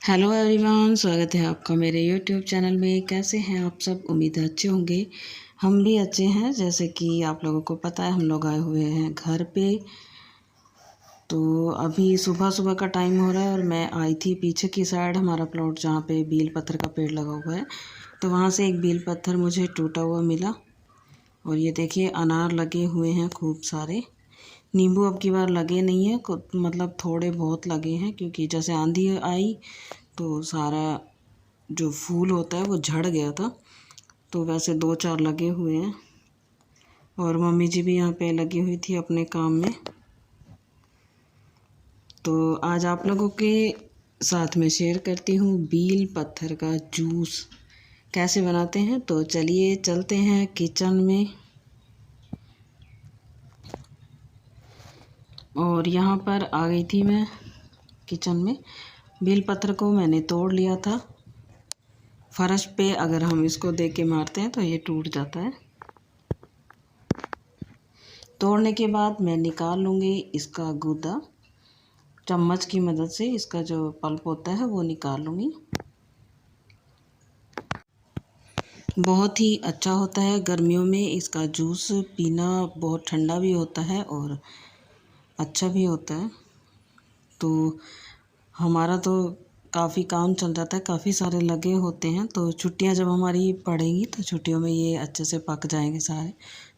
Hello everyone, स्वागत है आपका मेरे यूट्यूब चैनल में। कैसे हैं आप सब? उम्मीद है अच्छे होंगे। हम भी अच्छे हैं। जैसे कि आप लोगों को पता है, हम लोग आए हुए हैं घर पे। तो अभी सुबह सुबह का टाइम हो रहा है और मैं आई थी पीछे की साइड, हमारा प्लॉट जहाँ पे बेल पत्थर का पेड़ लगा हुआ है। तो वहाँ से एक बेल पत्थर मुझे टूटा हुआ मिला। और ये देखिए, अनार लगे हुए हैं खूब सारे। नींबू अब की बार लगे नहीं है, मतलब थोड़े बहुत लगे हैं, क्योंकि जैसे आंधी आई तो सारा जो फूल होता है वो झड़ गया था। तो वैसे 2-4 लगे हुए हैं। और मम्मी जी भी यहाँ पे लगी हुई थी अपने काम में। तो आज आप लोगों के साथ में शेयर करती हूँ बेल पत्थर का जूस कैसे बनाते हैं। तो चलिए चलते हैं किचन में। और यहाँ पर आ गई थी मैं किचन में। बेल पत्थर को मैंने तोड़ लिया था। फर्श पे अगर हम इसको दे के मारते हैं तो ये टूट जाता है। तोड़ने के बाद मैं निकाल लूँगी इसका गूदा। चम्मच की मदद से इसका जो पल्प होता है वो निकाल लूँगी। बहुत ही अच्छा होता है गर्मियों में इसका जूस पीना। बहुत ठंडा भी होता है और अच्छा भी होता है। तो हमारा तो काफ़ी काम चल जाता है, काफ़ी सारे लगे होते हैं। तो छुट्टियां जब हमारी पड़ेंगी तो छुट्टियों में ये अच्छे से पक जाएंगे सारे।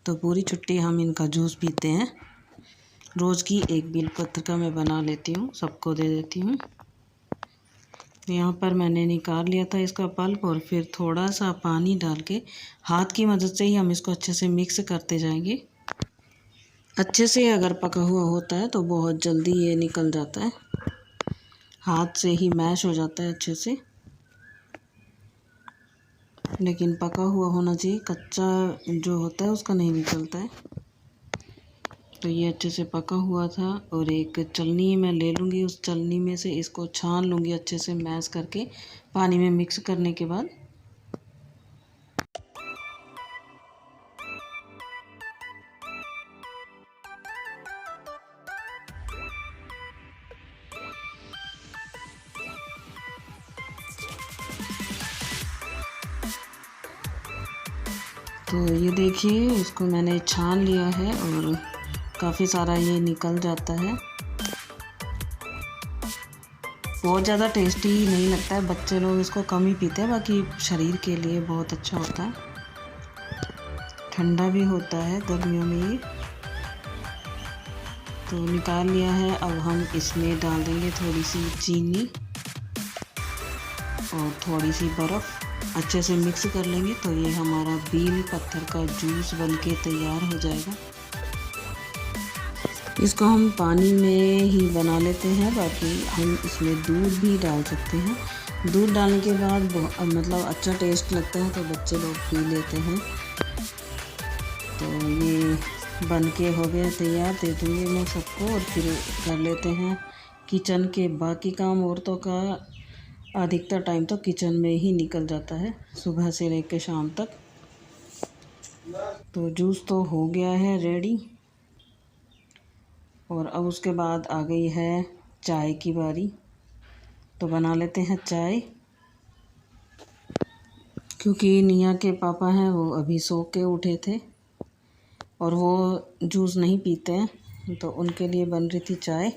तो पूरी छुट्टी हम इनका जूस पीते हैं। रोज़ की एक बेल पत्र का मैं बना लेती हूँ, सबको दे देती हूँ। यहाँ पर मैंने निकाल लिया था इसका पल्प और फिर थोड़ा सा पानी डाल के हाथ की मदद से ही हम इसको अच्छे से मिक्स करते जाएंगे। अच्छे से अगर पका हुआ होता है तो बहुत जल्दी ये निकल जाता है, हाथ से ही मैश हो जाता है अच्छे से। लेकिन पका हुआ होना चाहिए, कच्चा जो होता है उसका नहीं निकलता है। तो ये अच्छे से पका हुआ था। और एक चलनी मैं ले लूँगी, उस चलनी में से इसको छान लूँगी अच्छे से मैश करके, पानी में मिक्स करने के बाद। तो ये देखिए, इसको मैंने छान लिया है और काफ़ी सारा ये निकल जाता है। बहुत ज़्यादा टेस्टी नहीं लगता है, बच्चे लोग इसको कम ही पीते हैं, बाकी शरीर के लिए बहुत अच्छा होता है। ठंडा भी होता है गर्मियों में ये। तो निकाल लिया है। अब हम इसमें डाल देंगे थोड़ी सी चीनी और थोड़ी सी बर्फ़। अच्छे से मिक्स कर लेंगे तो ये हमारा बेल पत्थर का जूस बनके तैयार हो जाएगा। इसको हम पानी में ही बना लेते हैं, बाकी हम इसमें दूध भी डाल सकते हैं। दूध डालने के बाद मतलब अच्छा टेस्ट लगता है तो बच्चे लोग पी लेते हैं। तो ये बन के हो गया तैयार, दे दूँगी मैं सबको। और फिर कर लेते हैं किचन के बाकी काम। औरतों का अधिकतर टाइम तो किचन में ही निकल जाता है, सुबह से लेकर शाम तक। तो जूस तो हो गया है रेडी। और अब उसके बाद आ गई है चाय की बारी। तो बना लेते हैं चाय। क्योंकि निया के पापा हैं वो अभी सो के उठे थे और वो जूस नहीं पीते हैं, तो उनके लिए बन रही थी चाय।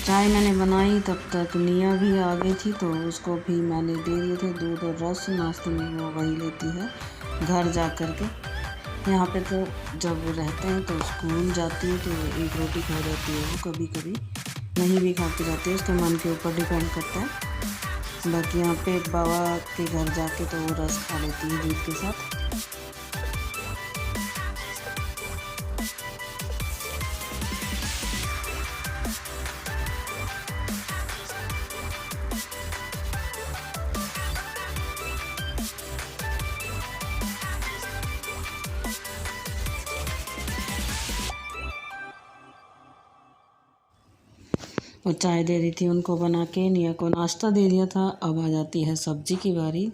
चाय मैंने बनाई, तब तक निया भी आ गई थी। तो उसको भी मैंने दे दिए थे दूध और रस। नाश्ते में वो वही लेती है घर जा कर के। यहाँ पे तो जब रहते हैं तो स्कूल जाती है तो एक रोटी खा जाती है वो, कभी कभी नहीं भी खा के जाती है, उसके मन के ऊपर डिपेंड करता है। बाकी यहाँ पे बाबा के घर जाके तो वो रस खा लेती है दूध के साथ। और चाय दे रही थी उनको बना के। निया को नाश्ता दे दिया था। अब आ जाती है सब्ज़ी की बारी।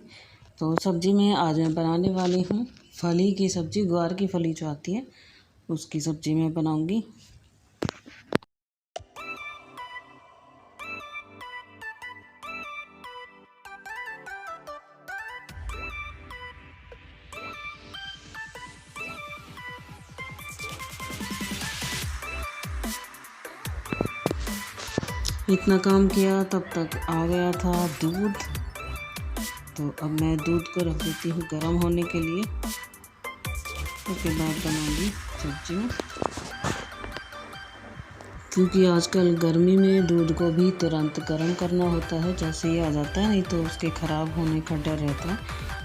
तो सब्ज़ी में आज मैं बनाने वाली हूँ फली की सब्ज़ी, ग्वार की फली जो आती है उसकी सब्ज़ी मैं बनाऊँगी। इतना काम किया तब तक आ गया था दूध। तो अब मैं दूध को रख देती हूँ गर्म होने के लिए। उसके बाद बनाऊंगी सब्जी में, क्योंकि आजकल गर्मी में दूध को भी तुरंत गर्म करना होता है। जैसे ही आ जाता है, नहीं तो उसके ख़राब होने का डर रहता है।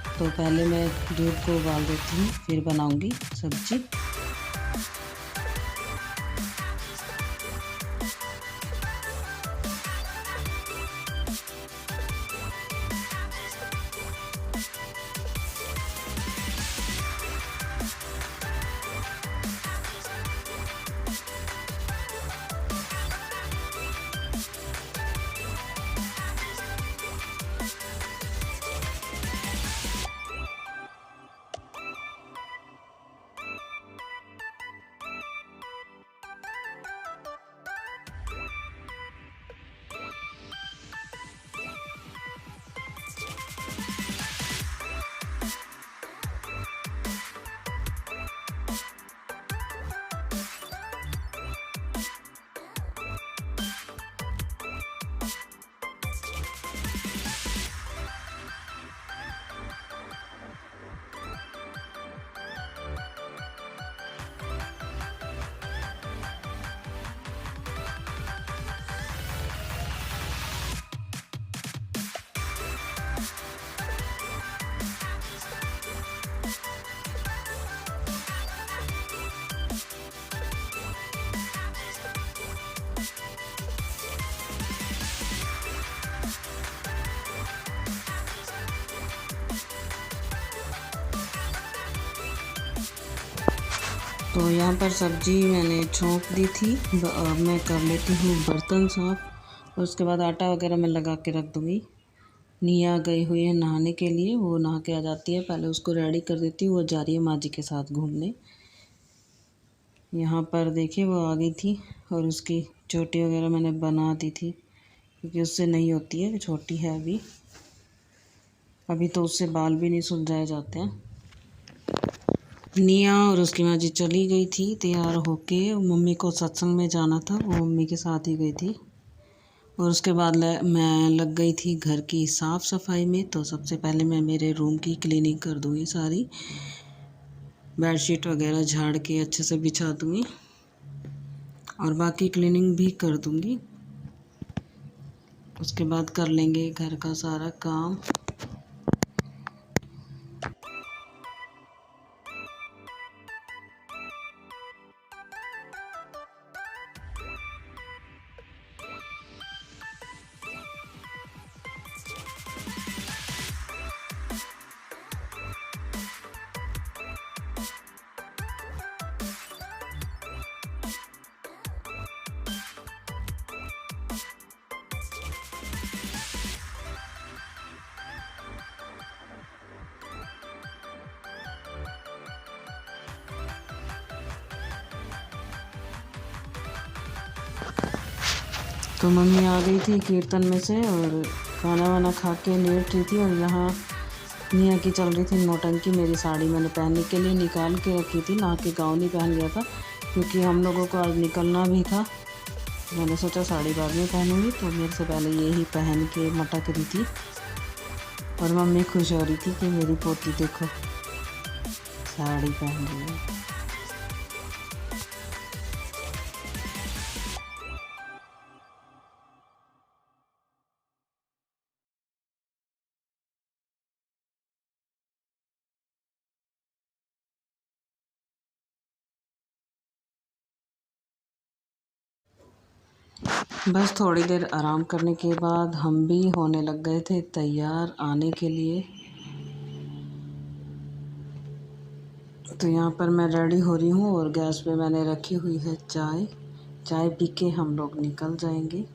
तो पहले मैं दूध को उबाल देती हूँ, फिर बनाऊंगी सब्जी। तो यहाँ पर सब्ज़ी मैंने छोंक दी थी। अब मैं कर लेती हूँ बर्तन साफ़, और उसके बाद आटा वगैरह मैं लगा के रख दूँगी। निया गई हुई है नहाने के लिए, वो नहा के आ जाती है। पहले उसको रेडी कर देती हूँ, वो जा रही है माँ जी के साथ घूमने। यहाँ पर देखिए वो आ गई थी, और उसकी चोटी वगैरह मैंने बना दी थी, क्योंकि उससे नहीं होती है, छोटी है अभी तो उससे बाल भी नहीं सुलझाए जाते हैं। निया और उसकी माँ जी चली गई थी तैयार होके। मम्मी को सत्संग में जाना था, वो मम्मी के साथ ही गई थी। और उसके बाद मैं लग गई थी घर की साफ़ सफाई में। तो सबसे पहले मैं मेरे रूम की क्लीनिंग कर दूँगी सारी, बेडशीट वगैरह झाड़ के अच्छे से बिछा दूँगी, और बाकी क्लीनिंग भी कर दूँगी। उसके बाद कर लेंगे घर का सारा काम। तो मम्मी आ गई थी कीर्तन में से, और खाना वाना खा के लेट रही थी। और यहाँ निया की चल रही थी नौटंकी। मेरी साड़ी मैंने पहनने के लिए निकाल के रखी थी, नहा के गाउन ही पहन लिया था, क्योंकि हम लोगों को आज निकलना भी था। मैंने सोचा साड़ी बाद में पहनूंगी, तो मेरे से पहले ये ही पहन के मटक रही थी। और मम्मी खुश हो रही थी कि मेरी पोती देखो साड़ी पहन रही है। बस थोड़ी देर आराम करने के बाद हम भी होने लग गए थे तैयार आने के लिए। तो यहाँ पर मैं रेडी हो रही हूँ, और गैस पे मैंने रखी हुई है चाय। चाय पी के हम लोग निकल जाएंगे।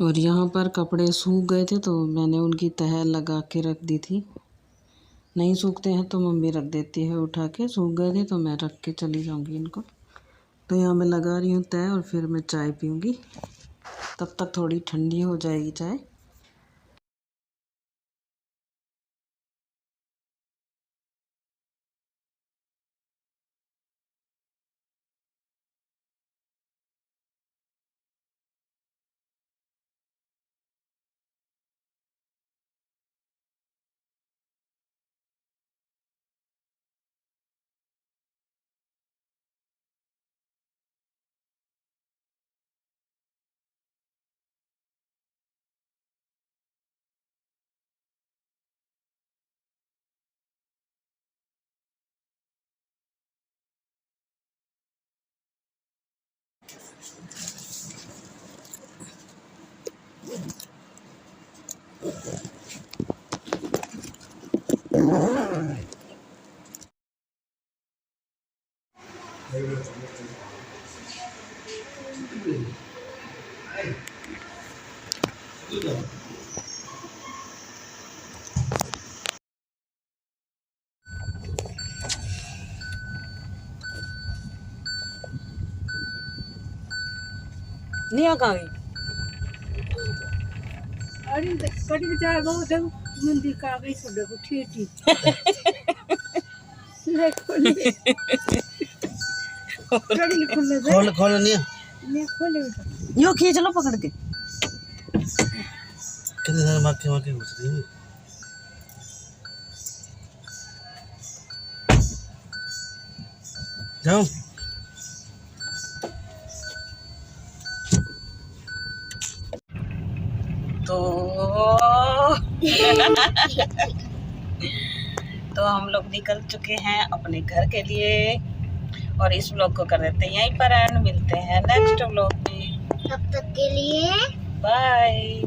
और यहाँ पर कपड़े सूख गए थे तो मैंने उनकी तह लगा के रख दी थी। नहीं सूखते हैं तो मम्मी रख देती है उठा के, सूख गए थे तो मैं रख के चली जाऊँगी इनको। तो यहाँ मैं लगा रही हूँ तह और फिर मैं चाय पीऊँगी। तब तक थोड़ी ठंडी हो जाएगी चाय। नहीं आ कहाँ गई? अरे कड़ी चाय बहुत मंदी का गई सुबह को ठीठी ले खोले कड़ी खोले खोल खोल नहीं ले खोले यो खींच लो पकड़ के। कितने सारे माके घुस रही है। जाओ तो तो हम लोग निकल चुके हैं अपने घर के लिए और इस व्लॉग को कर देते हैं यहीं पर एंड। मिलते हैं नेक्स्ट व्लॉग में, तब तक के लिए बाय।